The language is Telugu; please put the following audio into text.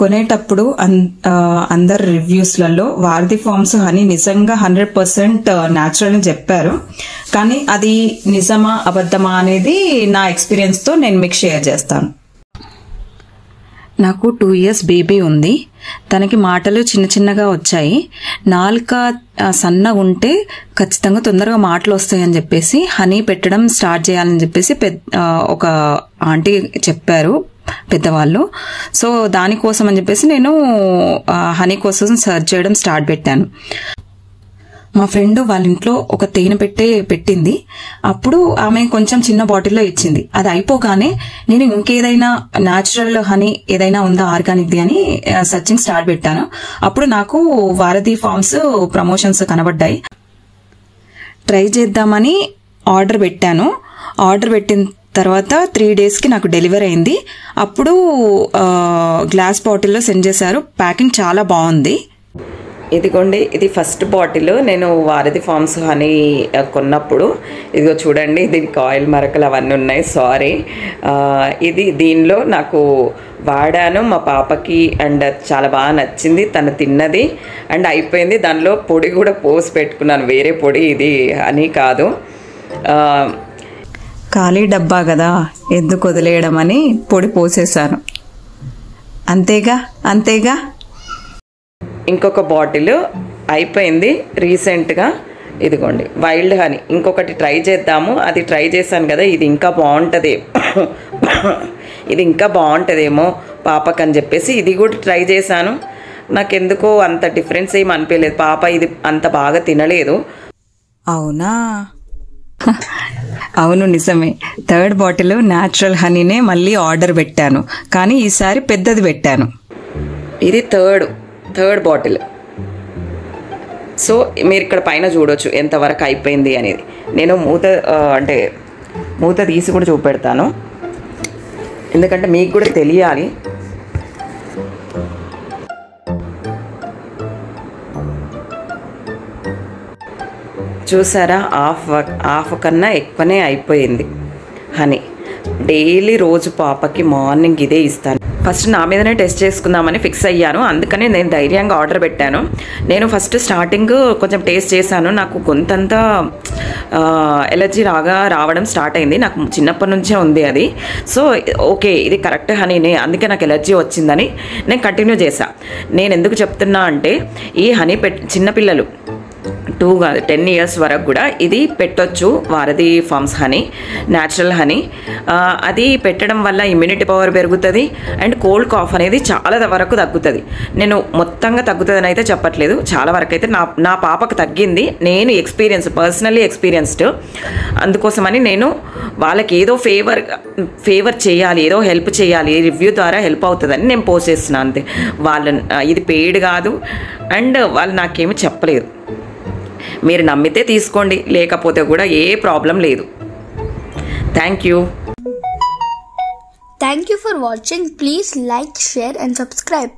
కొనేటప్పుడు అందరు రివ్యూస్లలో వారధి ఫార్మ్స్ హనీ నిజంగా 100% న్యాచురల్ అని చెప్పారు. కానీ అది నిజమా అబద్ధమా అనేది నా ఎక్స్పీరియన్స్ తో నేను మీకు షేర్ చేస్తాను. నాకు 2 years బేబీ ఉంది. తనకి మాటలు చిన్న చిన్నగా వచ్చాయి. నాలుక సన్నగా ఉంటే ఖచ్చితంగా తొందరగా మాటలు వస్తాయని చెప్పేసి హనీ పెట్టడం స్టార్ట్ చేయాలని చెప్పేసి ఒక ఆంటీ చెప్పారు పెద్దవాళ్ళు. సో దానికోసం అని చెప్పేసి నేను హనీ కోసం సర్చ్ చేయడం స్టార్ట్ పెట్టాను. మా ఫ్రెండ్ వాళ్ళ ఇంట్లో ఒక తేనె పెట్టింది. అప్పుడు ఆమె కొంచెం చిన్న బాటిల్లో ఇచ్చింది. అది అయిపోగానే నేను ఇంకేదైనా న్యాచురల్ హనీ ఏదైనా ఉందా ఆర్గానిక్ది అని సర్చింగ్ స్టార్ట్ పెట్టాను. అప్పుడు నాకు వారధి ఫార్మ్స్ ప్రమోషన్స్ కనబడ్డాయి. ట్రై చేద్దామని ఆర్డర్ పెట్టాను. ఆర్డర్ పెట్టిన తర్వాత 3 daysకి నాకు డెలివరీ అయింది. అప్పుడు గ్లాస్ బాటిల్లో సెండ్ చేశారు. ప్యాకింగ్ చాలా బాగుంది. ఇదిగోండి, ఇది ఫస్ట్ బాటిల్ నేను వారధి ఫార్మ్స్ హనీ కొన్నప్పుడు. ఇదిగో చూడండి, దీనికి ఆయిల్ మరకలు అవన్నీ ఉన్నాయి. సారీ. దీనిలో నాకు వాడాను మా పాపకి అండ్ చాలా బాగా నచ్చింది. తను తిన్నది అండ్ అయిపోయింది. దానిలో పొడి కూడా పోసి పెట్టుకున్నాను, వేరే పొడి, ఇది హనీ కాదు. ఖాళీ డబ్బా కదా ఎందుకు వదిలేయడం అని పొడి పోసేసాను. అంతేగా. ఇంకొక బాటిల్ అయిపోయింది రీసెంట్గా. ఇదిగోండి వైల్డ్ హనీ. ఇంకొకటి ట్రై చేద్దాము. అది ట్రై చేశాను కదా, ఇది ఇంకా బాగుంటుందేమో పాపకు అని చెప్పేసి ఇది కూడా ట్రై చేశాను. నాకెందుకో అంత డిఫరెన్స్ ఏం అనిపించలేదు. పాప ఇది అంత బాగా తినలేదు. అవునా? అవును, నిజమే. 3rd బాటిల్ న్యాచురల్ హనీనే మళ్ళీ ఆర్డర్ పెట్టాను, కానీ ఈసారి పెద్దది పెట్టాను. ఇది థర్డ్ బాటిల్. సో మీరు ఇక్కడ పైన చూడొచ్చు ఎంతవరకు అయిపోయింది అనేది. నేను మూత తీసి కూడా చూపెడతాను, ఎందుకంటే మీకు కూడా తెలియాలి. చూసారా, హాఫ్ కన్నా ఎక్కువనే అయిపోయింది హనీ. డైలీ రోజు పాపకి మార్నింగ్ ఇదే ఇస్తాను. ఫస్ట్ నా మీదనే టెస్ట్ చేసుకుందామని ఫిక్స్ అయ్యాను. అందుకనే నేను ధైర్యంగా ఆర్డర్ పెట్టాను. నేను ఫస్ట్ స్టార్టింగ్ కొంచెం టేస్ట్ చేశాను. నాకు కొంతంతా ఎలర్జీ రావడం స్టార్ట్ అయింది. నాకు చిన్నప్పటి నుంచే ఉంది అది. సో ఓకే, ఇది కరెక్ట్ హనీనే, అందుకే నాకు ఎలర్జీ వచ్చిందని నేను కంటిన్యూ చేశాను. నేను ఎందుకు చెప్తున్నా అంటే, ఈ హనీ చిన్నపిల్లలు 2 కాదు 10 years వరకు కూడా ఇది పెట్టొచ్చు. వారధి ఫార్మ్స్ హనీ, న్యాచురల్ హనీ. అది పెట్టడం వల్ల ఇమ్యూనిటీ పవర్ పెరుగుతుంది అండ్ కోల్డ్ కాఫ్ అనేది చాలా వరకు తగ్గుతుంది. నేను మొత్తంగా తగ్గుతుందని అయితే చెప్పట్లేదు, చాలా వరకు అయితే నా పాపకు తగ్గింది. నేను పర్సనల్లీ ఎక్స్పీరియన్స్డ్. అందుకోసమని నేను వాళ్ళకి ఏదో ఫేవర్ చేయాలి, ఏదో హెల్ప్ చేయాలి, రివ్యూ ద్వారా హెల్ప్ అవుతుందని నేను పోస్ట్ చేస్తున్నాను అంతే. ఇది పెయిడ్ కాదు అండ్ వాళ్ళు నాకేమీ చెప్పలేదు. మీరు నమ్మితే తీసుకోండి, లేకపోతే కూడా ఏ ప్రాబ్లం లేదు. Thank you for watching. Please like, share and subscribe.